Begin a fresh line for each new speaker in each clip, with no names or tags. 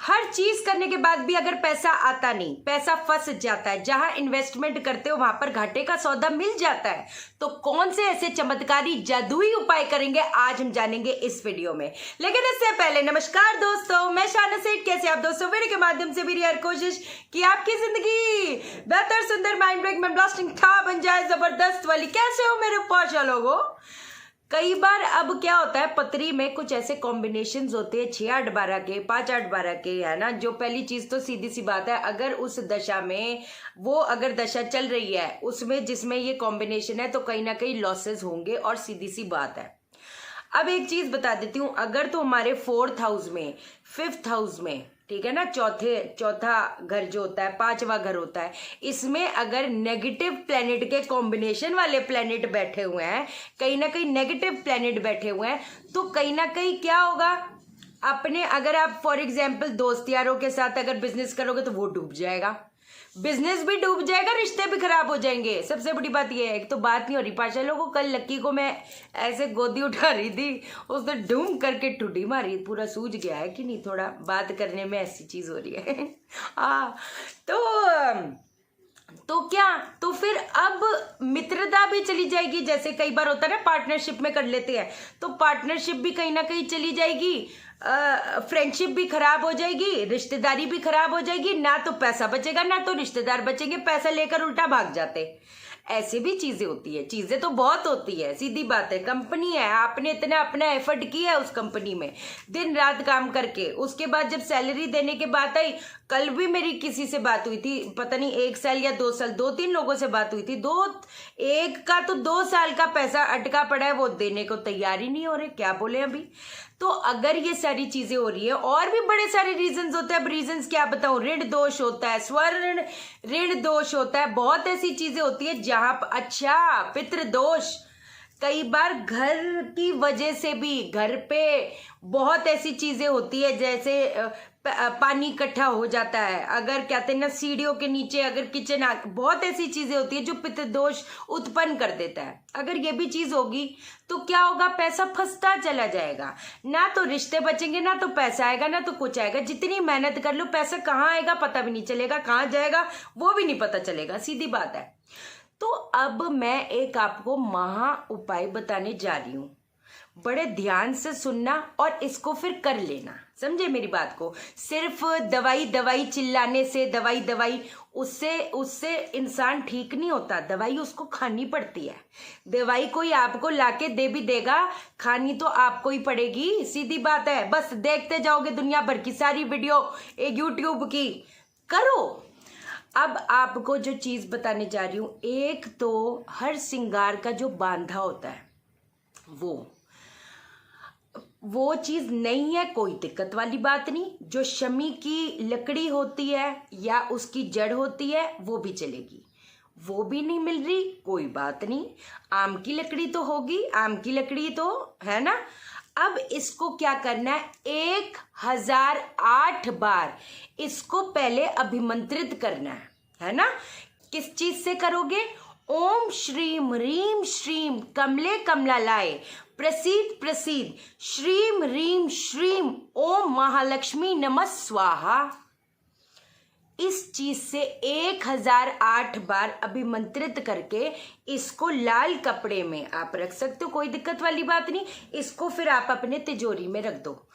हर चीज करने के बाद भी अगर पैसा आता नहीं, पैसा फंस जाता है, जहां इन्वेस्टमेंट करते हो वहां पर घाटे का सौदा मिल जाता है, तो कौन से ऐसे चमत्कारी जादुई उपाय करेंगे आज हम जानेंगे इस वीडियो में। लेकिन इससे पहले नमस्कार दोस्तों, मैं शाना सेठ। कैसे आप दोस्तों? वीडियो के माध्यम से मेरी हर कोशिश कि आपकी जिंदगी बेहतर, सुंदर, माइंड ब्रेक में ब्लास्टिंग था बन जाए, जबरदस्त वाली। कैसे हो मेरे पाशा लोगों? कई बार अब क्या होता है, पतरी में कुछ ऐसे कॉम्बिनेशंस होते हैं 6 8 12 के, 5 8 12 के, है ना। जो पहली चीज तो सीधी सी बात है, अगर उस दशा में वो अगर दशा चल रही है उसमें जिसमें ये कॉम्बिनेशन है, तो कहीं ना कहीं लॉसेस होंगे और सीधी सी बात है। अब एक चीज बता देती हूँ, अगर तो हमारे 4th हाउस में, 5th हाउस में, ठीक है ना, चौथा घर जो होता है, 5वां घर होता है, इसमें अगर नेगेटिव प्लेनेट के कॉम्बिनेशन वाले प्लेनेट बैठे हुए हैं, कहीं ना कहीं नेगेटिव प्लेनेट बैठे हुए हैं, तो कहीं ना कहीं क्या होगा, अपने अगर आप फॉर एग्जाम्पल दोस्त यारों के साथ अगर बिजनेस करोगे तो वो डूब जाएगा, बिजनेस भी डूब जाएगा, रिश्ते भी खराब हो जाएंगे। सबसे बड़ी बात यह है, एक तो बात नहीं हो रही पाशा लोगों। कल लक्की को मैं ऐसे गोदी उठा रही थी, उसने डूम करके ठुडी मारी, पूरा सूझ गया है कि नहीं, थोड़ा बात करने में ऐसी चीज हो रही है। तो क्या, तो फिर अब मित्रता भी चली जाएगी। जैसे कई बार होता है ना, पार्टनरशिप में कर लेते हैं, तो पार्टनरशिप भी कहीं ना कहीं चली जाएगी, फ्रेंडशिप भी खराब हो जाएगी, रिश्तेदारी भी खराब हो जाएगी। ना तो पैसा बचेगा, ना तो रिश्तेदार बचेंगे, पैसा लेकर उल्टा भाग जाते। ऐसे भी चीजें होती है, चीजें तो बहुत होती है, सीधी बात है। कंपनी है, आपने इतना अपना एफर्ट किया है उस कंपनी में, दिन रात काम करके, उसके बाद जब सैलरी देने के बात आई, कल भी मेरी किसी से बात हुई थी, पता नहीं 1 साल या 2 साल, 2-3 लोगों से बात हुई थी, एक का तो 2 साल का पैसा अटका पड़ा है, वो देने को तैयार ही नहीं हो रहे। क्या बोले अभी? तो अगर ये सारी चीजें हो रही है, और भी बड़े सारे रीजंस होते हैं। अब रीजंस क्या बताऊं, ऋण दोष होता है, स्वर्ण ऋण दोष होता है, बहुत ऐसी चीजें होती है जहां अच्छा पितृ दोष, कई बार घर की वजह से भी घर पे बहुत ऐसी चीजें होती है, जैसे पानी इकट्ठा हो जाता है, अगर कहते हैं ना सीढ़ियों के नीचे अगर किचन बहुत ऐसी चीजें होती है जो पितृदोष उत्पन्न कर देता है। अगर ये भी चीज होगी तो क्या होगा, पैसा फंसता चला जाएगा, ना तो रिश्ते बचेंगे, ना तो पैसा आएगा, ना तो कुछ आएगा। जितनी मेहनत कर लो, पैसा कहाँ आएगा पता भी नहीं चलेगा, कहाँ जाएगा वो भी नहीं पता चलेगा, सीधी बात है। तो अब मैं एक आपको महा उपाय बताने जा रही हूं, बड़े ध्यान से सुनना और इसको फिर कर लेना, समझे मेरी बात को। सिर्फ दवाई दवाई चिल्लाने से, दवाई दवाई उससे इंसान ठीक नहीं होता, दवाई उसको खानी पड़ती है। दवाई कोई आपको लाके दे भी देगा, खानी तो आपको ही पड़ेगी, सीधी बात है। बस देखते जाओगे दुनिया भर की सारी वीडियो एक यूट्यूब की, करो। अब आपको जो चीज बताने जा रही हूं, एक तो हर श्रृंगार का जो बांधा होता है वो चीज नहीं है, कोई दिक्कत वाली बात नहीं। जो शमी की लकड़ी होती है या उसकी जड़ होती है वो भी चलेगी, वो भी नहीं मिल रही, कोई बात नहीं। आम की लकड़ी तो होगी, आम की लकड़ी तो है ना। अब इसको क्या करना है, 1008 बार इसको पहले अभिमंत्रित करना है ना। किस चीज से करोगे? ओम श्रीम ह्रीम श्रीम कमले कमलालाय प्रसीद प्रसीद श्रीम ह्रीम श्रीम ओम महालक्ष्मी नमः स्वाहा। इस चीज से 1008 बार अभिमंत्रित करके इसको लाल कपड़े में आप रख सकते हो, कोई दिक्कत वाली बात नहीं। इसको फिर आप अपने तिजोरी में रख दो।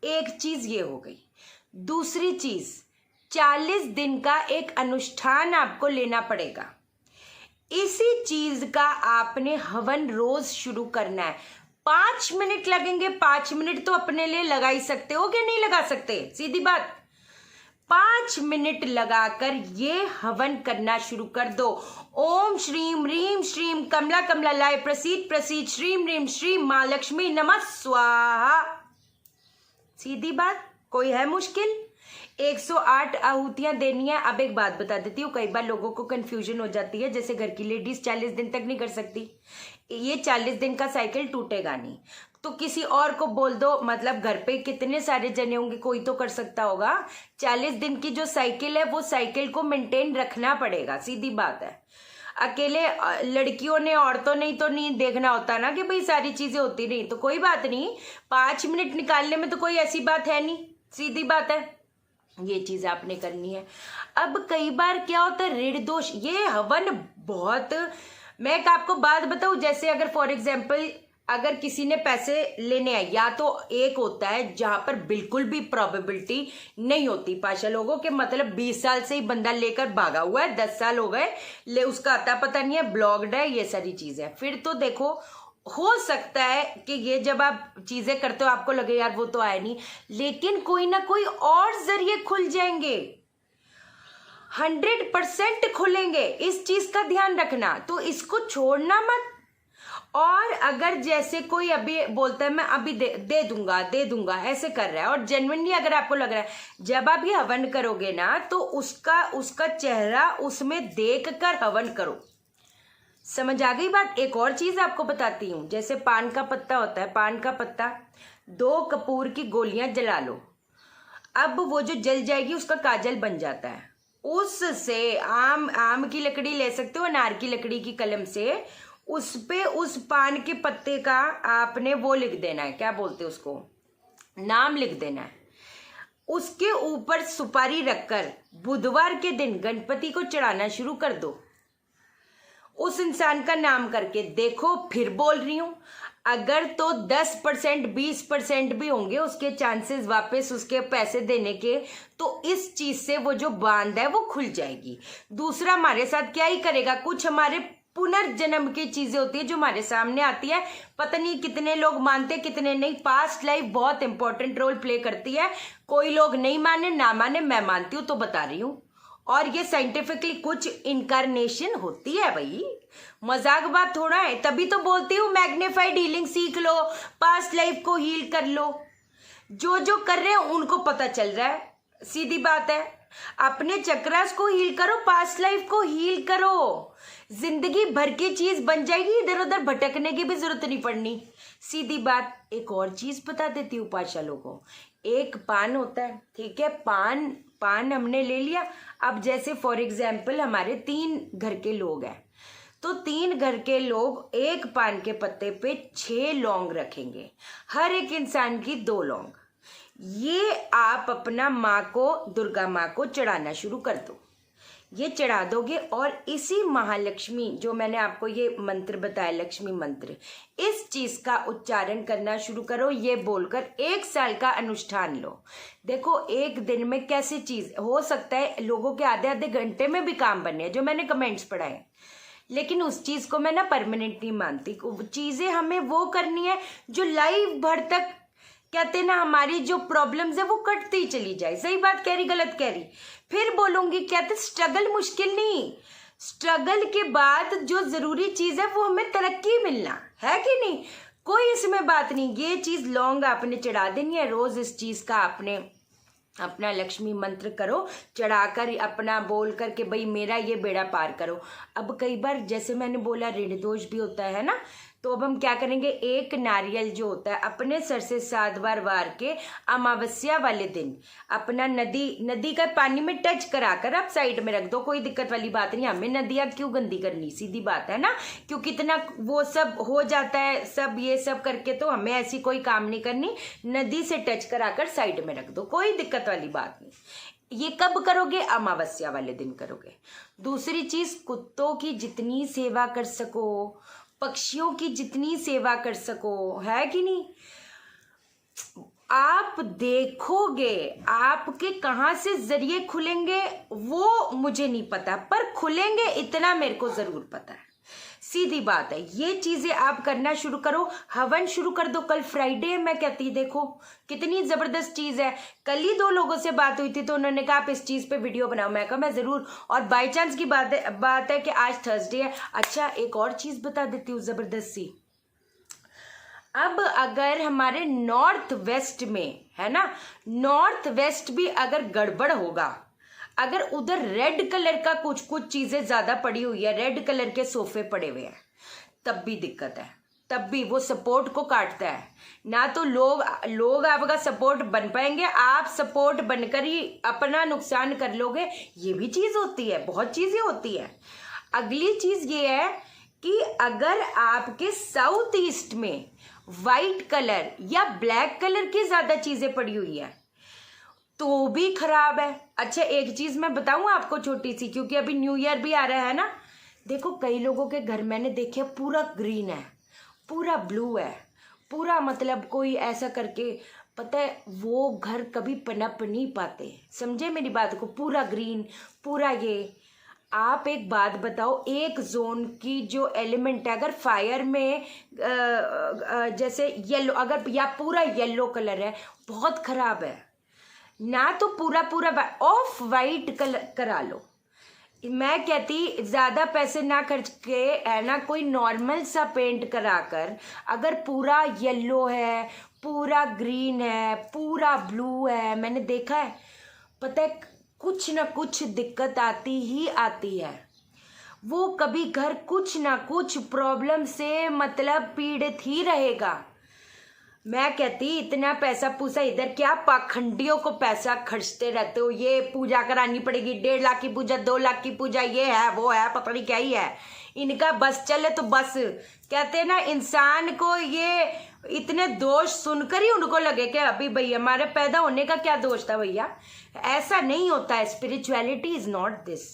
एक चीज ये हो गई। दूसरी चीज, 40 दिन का एक अनुष्ठान आपको लेना पड़ेगा। इसी चीज का आपने हवन रोज शुरू करना है। 5 मिनट लगेंगे, 5 मिनट तो अपने लिए लगा ही सकते हो, क्या नहीं लगा सकते? सीधी बात, 5 मिनट लगाकर ये हवन करना शुरू कर दो। ओम श्रीम ह्रीम श्रीम कमला कमलालाय प्रसीद प्रसीद श्रीम ह्रीम श्रीम मां लक्ष्मी नमः स्वाहा। सीधी बात, कोई है मुश्किल? 108 आहुतियां देनी है। अब एक बात बता देती हूँ, कई बार लोगों को कंफ्यूजन हो जाती है, जैसे घर की लेडीज 40 दिन तक नहीं कर सकती, ये 40 दिन का साइकिल टूटेगा नहीं, तो किसी और को बोल दो। मतलब घर पे कितने सारे जने होंगे, कोई तो कर सकता होगा। 40 दिन की जो साइकिल है वो साइकिल को मेंटेन रखना पड़ेगा, सीधी बात है। अकेले लड़कियों ने, औरतों ने तो नहीं देखना होता ना कि भाई सारी चीजें होती नहीं, तो कोई बात नहीं, 5 मिनट निकालने में तो कोई ऐसी बात है नहीं, सीधी बात है। ये चीज आपने करनी है। अब कई बार क्या होता है, ऋण दोष, ये हवन बहुत, मैं एक आपको बात बताऊं, जैसे अगर फॉर एग्जाम्पल अगर किसी ने पैसे लेने आए, या तो एक होता है जहां पर बिल्कुल भी प्रोबेबिलिटी नहीं होती, पाशा लोगों के मतलब 20 साल से ही बंदा लेकर भागा हुआ है, 10 साल हो गए ले, उसका आता पता नहीं है, ब्लॉक्ड है, ये सारी चीजें, फिर तो देखो हो सकता है कि ये जब आप चीजें करते हो आपको लगे यार वो तो आया नहीं, लेकिन कोई ना कोई और जरिए खुल जाएंगे, 100% खुलेंगे, इस चीज का ध्यान रखना, तो इसको छोड़ना मत। और अगर जैसे कोई अभी बोलता है मैं अभी दे दूंगा ऐसे कर रहा है, और जेन्युइनली अगर आपको लग रहा है, जब आप ये हवन करोगे ना तो उसका चेहरा उसमें देख कर हवन करो। समझ आ गई बात। एक और चीज आपको बताती हूँ, जैसे पान का पत्ता होता है, पान का पत्ता 2 कपूर की गोलियां जला लो, अब वो जो जल जाएगी उसका काजल बन जाता है, उससे आम की लकड़ी ले सकते हो, अनार की लकड़ी की कलम से उस पे उस पान के पत्ते का आपने वो लिख देना है, क्या बोलते हैं उसको, नाम लिख देना है, उसके ऊपर सुपारी रखकर बुधवार के दिन गणपति को चढ़ाना शुरू कर दो, उस इंसान का नाम करके देखो। फिर बोल रही हूं, अगर तो 10% 20% भी होंगे उसके चांसेस वापस उसके पैसे देने के, तो इस चीज से वो जो बांध है वो खुल जाएगी। दूसरा, हमारे साथ क्या ही करेगा, कुछ हमारे पुनर्जन्म की चीजें होती है जो हमारे सामने आती है, पता नहीं कितने लोग मानते कितने नहीं। पास्ट लाइफ बहुत इंपॉर्टेंट रोल प्ले करती है, कोई लोग नहीं माने ना माने, मैं मानती हूं तो बता रही हूं, और ये साइंटिफिकली कुछ इनकारनेशन होती है भाई, मजाक बात थोड़ा है। तभी तो बोलती हूँ मैग्नीफाइड हीलिंग सीख लो, पास्ट लाइफ को हील कर लो, जो जो कर रहे हैं उनको पता चल रहा है, सीधी बात है। अपने चक्रास को हील करो, पास्ट लाइफ को हील करो, जिंदगी भर की चीज बन जाएगी, इधर उधर भटकने की भी जरूरत नहीं पड़नी, सीधी बात। एक और चीज बता देती हूँ पाशा लोगों, एक पान होता है, ठीक है, पान हमने ले लिया। अब जैसे फॉर एग्जाम्पल हमारे 3 घर के लोग हैं, तो 3 घर के लोग एक पान के पत्ते पे 6 लौंग रखेंगे, हर एक इंसान की 2 लौंग। ये आप अपना माँ को, दुर्गा माँ को चढ़ाना शुरू कर दो, ये चढ़ा दोगे, और इसी महालक्ष्मी जो मैंने आपको ये मंत्र बताया, लक्ष्मी मंत्र, इस चीज का उच्चारण करना शुरू करो, ये बोलकर 1 साल का अनुष्ठान लो। देखो एक दिन में कैसी चीज हो सकता है, लोगों के आधे आधे घंटे में भी काम बनने, जो मैंने कमेंट्स पढ़ाए, लेकिन उस चीज को मैं ना परमानेंट नहीं मानती। चीजें हमें वो करनी है जो लाइफ भर तक, कहते ना, हमारी जो प्रॉब्लम्स है वो कटती ही चली जाए। सही बात कह रही, गलत कह रही, फिर बोलूंगी, कहते स्ट्रगल मुश्किल नहीं, स्ट्रगल के बाद जो जरूरी चीज है वो हमें तरक्की मिलना है कि नहीं, कोई इसमें बात नहीं। ये चीज लौंग आपने चढ़ा देनी है, रोज इस चीज का आपने अपना लक्ष्मी मंत्र करो, चढ़ाकर अपना बोल करके भाई मेरा ये बेड़ा पार करो। अब कई बार जैसे मैंने बोला ऋण दोष भी होता है ना, तो अब हम क्या करेंगे, एक नारियल जो होता है अपने सर से 7 बार वार के अमावस्या वाले दिन अपना नदी का पानी में टच कराकर आप साइड में रख दो, कोई दिक्कत वाली बात नहीं। हमें नदियां क्यों गंदी करनी, सीधी बात है ना, क्योंकि इतना वो सब हो जाता है, सब ये सब करके तो हमें ऐसी कोई काम नहीं करनी, नदी से टच कराकर साइड में रख दो, कोई दिक्कत वाली बात नहीं। ये कब करोगे, अमावस्या वाले दिन करोगे। दूसरी चीज, कुत्तों की जितनी सेवा कर सको, पक्षियों की जितनी सेवा कर सको, है कि नहीं, आप देखोगे आपके कहां से जरिए खुलेंगे वो मुझे नहीं पता, पर खुलेंगे इतना मेरे को जरूर पता है, सीधी बात है। ये चीजें आप करना शुरू करो, हवन शुरू कर दो। कल फ्राइडे है, मैं कहती देखो कितनी जबरदस्त चीज है। कल ही 2 लोगों से बात हुई थी तो उन्होंने कहा आप इस चीज पे वीडियो बनाओ, मैं कहा मैं जरूर, और बाय चांस की बात है कि आज थर्सडे है। अच्छा एक और चीज बता देती हूँ जबरदस्त सी, अब अगर हमारे नॉर्थ वेस्ट में है ना, नॉर्थ वेस्ट भी अगर गड़बड़ होगा, अगर उधर रेड कलर का कुछ चीजें ज्यादा पड़ी हुई है, रेड कलर के सोफे पड़े हुए हैं, तब भी दिक्कत है, तब भी वो सपोर्ट को काटता है ना, तो लोग आपका सपोर्ट बन पाएंगे, आप सपोर्ट बनकर ही अपना नुकसान कर लोगे। ये भी चीज होती है, बहुत चीजें होती है। अगली चीज ये है कि अगर आपके साउथ ईस्ट में व्हाइट कलर या ब्लैक कलर की ज्यादा चीजें पड़ी हुई है, तो भी खराब है। अच्छा एक चीज मैं बताऊं आपको छोटी सी, क्योंकि अभी न्यू ईयर भी आ रहा है ना। देखो कई लोगों के घर मैंने देखे पूरा ग्रीन है, पूरा ब्लू है, पूरा मतलब कोई ऐसा करके, पता है वो घर कभी पनप नहीं पाते। समझे मेरी बात को? पूरा ग्रीन, पूरा ये। आप एक बात बताओ, एक जोन की जो एलिमेंट है, अगर फायर में जैसे येलो, अगर या पूरा येलो कलर है, बहुत खराब है ना। तो पूरा पूरा ऑफ वाइट कलर करा लो। मैं कहती ज्यादा पैसे ना खर्च के, है ना, कोई नॉर्मल सा पेंट कराकर, अगर पूरा येलो है, पूरा ग्रीन है, पूरा ब्लू है, मैंने देखा है, पता है कुछ ना कुछ दिक्कत आती ही आती है। वो कभी घर कुछ ना कुछ प्रॉब्लम से मतलब पीड़ित ही रहेगा। मैं कहती इतना पैसा पूसा इधर क्या पाखंडियों को पैसा खर्चते रहते हो। ये पूजा करानी पड़ेगी, 1.5 लाख की पूजा, 2 लाख की पूजा, ये है वो है, पता नहीं क्या ही है इनका। बस चले तो बस, कहते हैं ना इंसान को ये इतने दोष सुनकर ही उनको लगे कि अभी भाई हमारे पैदा होने का क्या दोष था भैया। ऐसा नहीं होता है, स्पिरिचुअलिटी इज नॉट दिस।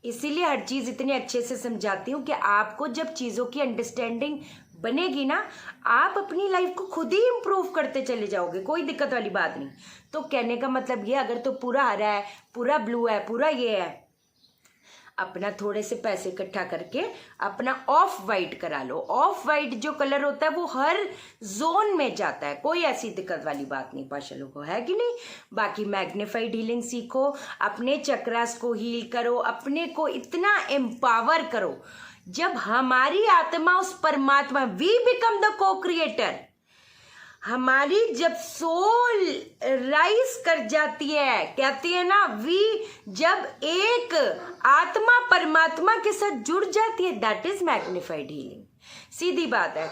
इसीलिए हर चीज इतने अच्छे से समझाती हूँ कि आपको जब चीजों की अंडरस्टैंडिंग बनेगी ना, आप अपनी लाइफ को खुद ही इम्प्रूव करते चले जाओगे, कोई दिक्कत वाली बात नहीं। तो कहने का मतलब ये, अगर तो पूरा हरा है, पूरा ब्लू है, पूरा ये है, अपना थोड़े से पैसे इकट्ठा करके अपना ऑफ वाइट करा लो। ऑफ वाइट जो कलर होता है वो हर जोन में जाता है, कोई ऐसी दिक्कत वाली बात नहीं पाशलों को, है कि नहीं। बाकी मैग्नीफाइड हीलिंग सीखो, अपने चक्रास को हील करो, अपने को इतना एम्पावर करो। जब हमारी आत्मा उस परमात्मा, वी बिकम द को क्रिएटर, हमारी जब सोल राइज कर जाती है, कहती है ना वी, जब एक आत्मा परमात्मा के साथ जुड़ जाती है, दैट इज मैग्नीफाइड हीलिंग। सीधी बात है।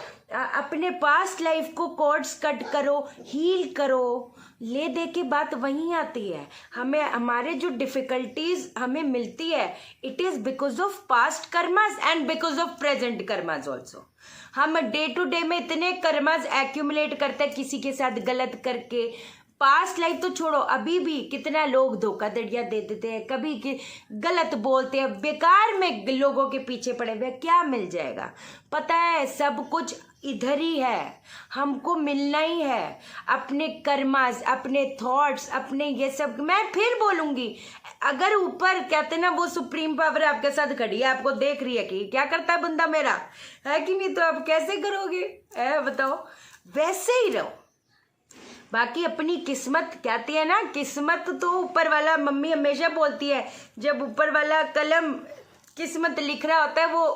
अपने पास्ट लाइफ को कॉर्ड्स कट करो, हील करो, ले दे के बात वहीं आती है। हमें हमारे जो डिफिकल्टीज हमें मिलती है, it is because of past karmas and because of present karmas also. हम डे टू डे में इतने कर्मास एक्यूमुलेट करते हैं किसी के साथ गलत करके। पास्ट लाइफ तो छोड़ो, अभी भी कितना लोग धोखाधड़ियां दे देते हैं, कभी गलत बोलते हैं, बेकार में लोगों के पीछे पड़े हुए, क्या मिल जाएगा? पता है सब कुछ इधर ही है, हमको मिलना ही है। अपने कर्मास, अपने थॉट्स, अपने ये सब, मैं फिर बोलूंगी, अगर ऊपर कहते ना वो सुप्रीम पावर आपके साथ खड़ी है, आपको देख रही है कि क्या करता है बंदा मेरा, है कि नहीं, तो आप कैसे करोगे? है बताओ, वैसे ही रहो। बाकी अपनी किस्मत, कहती है ना किस्मत तो ऊपर वाला, मम्मी हमेशा बोलती है, जब ऊपर वाला कलम किस्मत लिख रहा होता है वो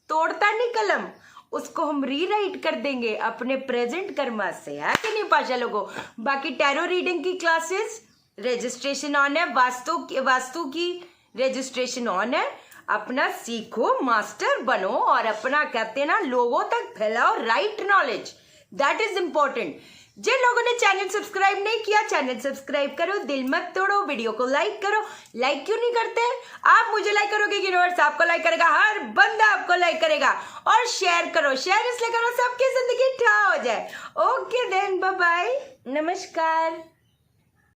तोड़ता नहीं कलम, उसको हम रीराइट कर देंगे अपने प्रेजेंट कर्मा से, है कि नहीं पाशा लोगों। बाकी टैरो रीडिंग की क्लासेस रजिस्ट्रेशन ऑन है, वास्तु की रजिस्ट्रेशन ऑन है। अपना सीखो, मास्टर बनो और अपना कहते हैं ना लोगों तक फैलाओ right knowledge, that is important. जिन लोगों ने चैनल सब्सक्राइब नहीं किया, चैनल सब्सक्राइब करो, दिल मत तोड़ो, वीडियो को लाइक करो। लाइक क्यों नहीं करते? आप मुझे लाइक करोगे, यूनिवर्स आपको लाइक करेगा, हर बंदा आपको लाइक करेगा। और शेयर करो, शेयर इसलिए करो सबकी जिंदगी ठा हो जाए। ओके देन, बाय बाय, नमस्कार।